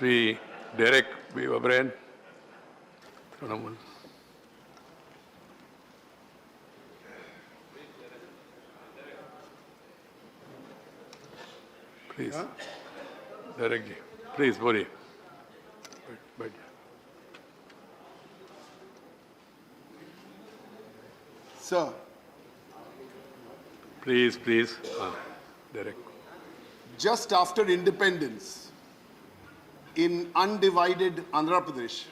Sri Derek O'Brien, Trinamool. Please, Derek ji, please, बोलिए. बैठ जाइए. Sir, Please, Derek. just after independence in undivided Andhra Pradesh,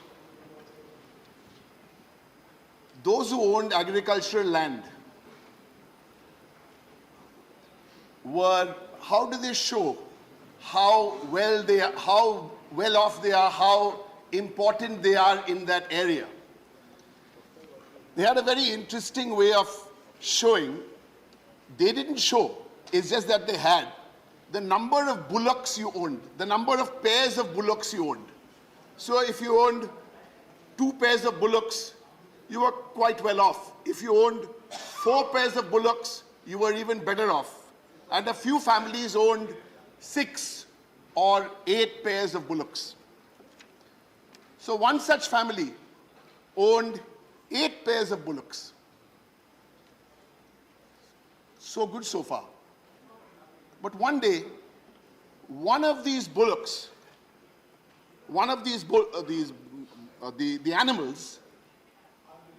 those who owned agricultural land were, how do they show how well off they are, how important they are in that area? They had a very interesting way of showing. They didn't show, it's just that they had the number of bullocks you owned, the number of pairs of bullocks you owned. So if you owned 2 pairs of bullocks, you were quite well off. If you owned 4 pairs of bullocks, you were even better off. And a few families owned 6 or 8 pairs of bullocks. So one such family owned 8 pairs of bullocks. So good so far. But one day, one of these bullocks, the animals,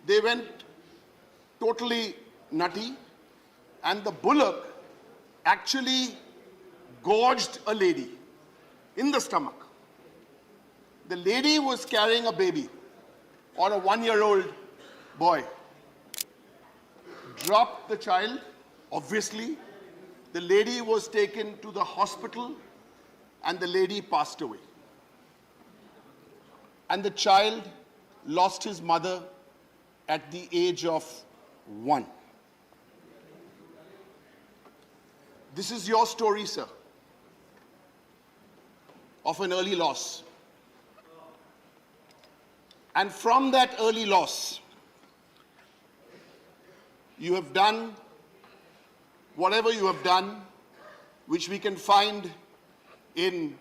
they went totally nutty, and the bullock actually gorged a lady in the stomach. The lady was carrying a baby or a 1-year-old boy. Dropped the child, obviously. The lady was taken to the hospital and the lady passed away. And the child lost his mother at the age of 1. This is your story, sir, of an early loss. And from that early loss, you have done whatever you have done, which we can find in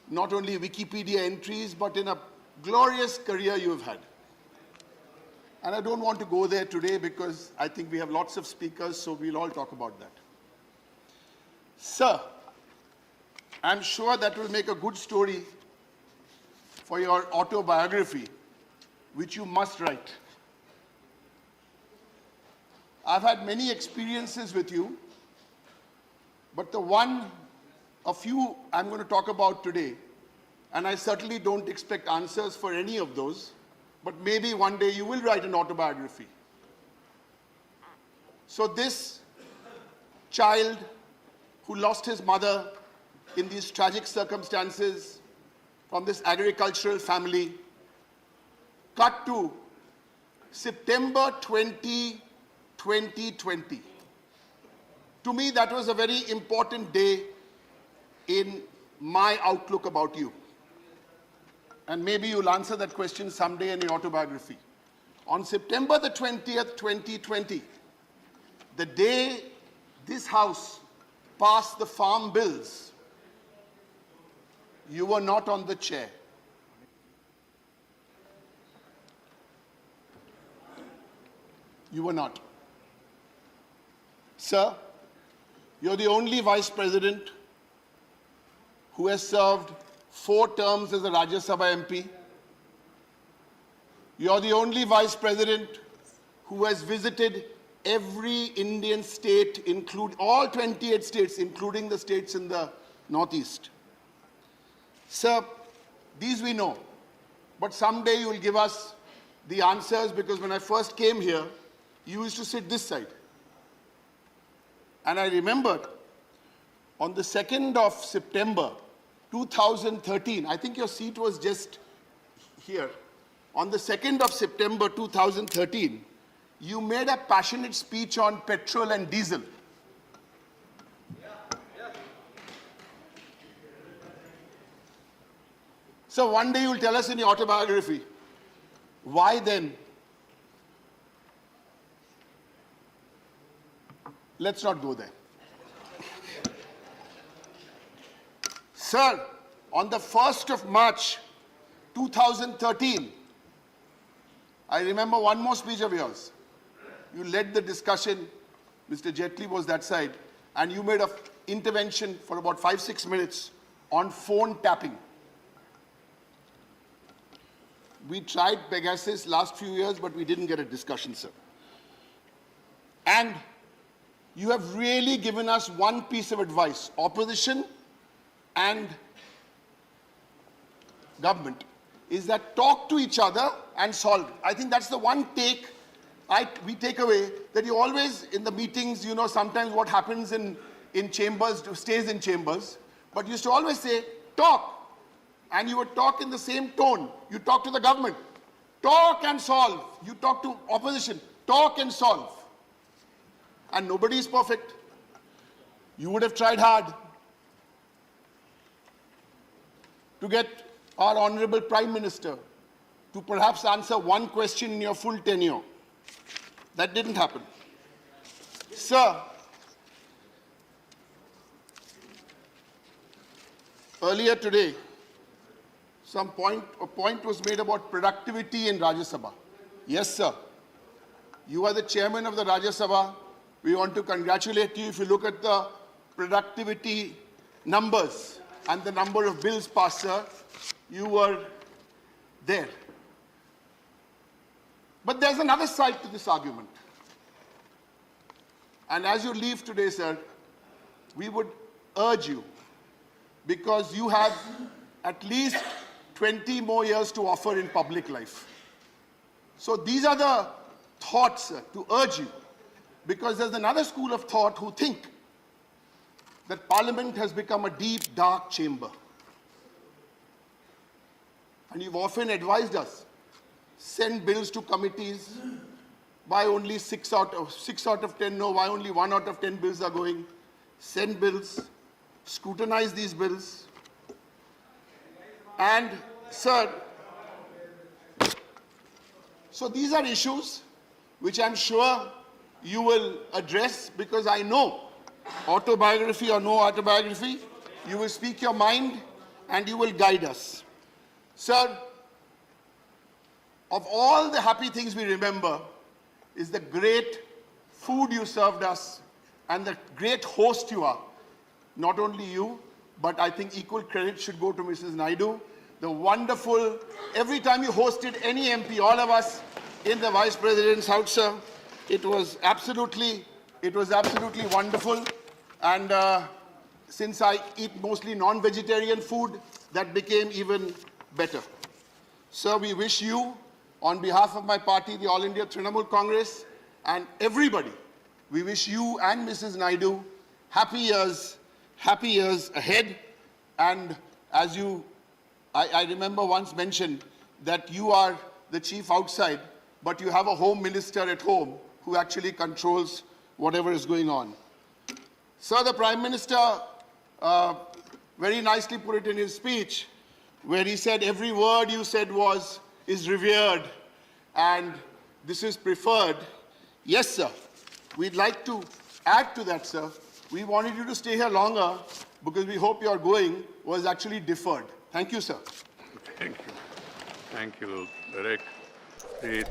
not only Wikipedia entries, but in a glorious career you have had. And I don't want to go there today because I think we have lots of speakers, so we'll all talk about that. Sir, I'm sure that will make a good story for your autobiography, which you must write. I've had many experiences with you, but a few I'm going to talk about today, and I certainly don't expect answers for any of those, but maybe one day you will write an autobiography. So this child who lost his mother in these tragic circumstances from this agricultural family, cut to September 20, 2020. To me, that was a very important day in my outlook about you. And maybe you'll answer that question someday in your autobiography. On September the 20th, 2020, the day this House passed the farm bills, you were not on the chair. You were not. Sir, you're the only Vice President who has served 4 terms as a Rajya Sabha MP. You're the only Vice President who has visited every Indian state, all 28 states, including the states in the Northeast. Sir, these we know, but someday you will give us the answers, because when I first came here, you used to sit this side. And I remembered on the 2nd of September, 2013, I think your seat was just here. On the 2nd of September 2013, you made a passionate speech on petrol and diesel. So one day you'll tell us in your autobiography, why then? Let's not go there. Sir, On the 1st of March, 2013, I remember one more speech of yours. You led the discussion, Mr. Jaitley was that side, and you made an intervention for about 5-6 minutes on phone tapping. We tried Pegasus last few years, but we didn't get a discussion, sir. And you have really given us one piece of advice, opposition and government, is that talk to each other and solve. I think that's the one take we take away, that you always, in the meetings, you know, sometimes what happens in chambers stays in chambers, but you used to always say, talk. And you would talk in the same tone. You talk to the government, talk and solve. You talk to opposition, talk and solve. And nobody is perfect. You would have tried hard to get our Honorable Prime Minister to perhaps answer one question in your full tenure. That didn't happen. Sir, earlier today, a point was made about productivity in Rajya Sabha. Yes, sir. You are the chairman of the Rajya Sabha. We want to congratulate you. If you look at the productivity numbers and the number of bills passed, sir, you were there. But there's another side to this argument. And as you leave today, sir, we would urge you, because you have at least 20 more years to offer in public life. So these are the thoughts, sir, to urge you, because there's another school of thought who think that Parliament has become a deep, dark chamber. And you've often advised us, send bills to committees, why only 6 out of 10 no, why only 1 out of 10 bills are going, send bills, scrutinize these bills. And, sir, so these are issues which I'm sure you will address, because I know, autobiography or no autobiography, you will speak your mind and you will guide us. Sir, of all the happy things we remember is the great food you served us and the great host you are. Not only you, but I think equal credit should go to Mrs. Naidu. The wonderful, every time you hosted any MP, all of us in the Vice President's house, sir, it was absolutely wonderful. And since I eat mostly non-vegetarian food, that became even better. Sir, we wish you, on behalf of my party, the All India Trinamool Congress, and everybody, we wish you and Mrs. Naidu happy years ahead. And as I remember once mentioned that you are the chief outside, but you have a home minister at home who actually controls whatever is going on. Sir, the Prime Minister very nicely put it in his speech, where he said every word you said is revered and this is preferred. Yes, sir. We'd like to add to that, sir. We wanted you to stay here longer because we hope your going was actually deferred. Thank you, sir. Thank you. Thank you, Derek. The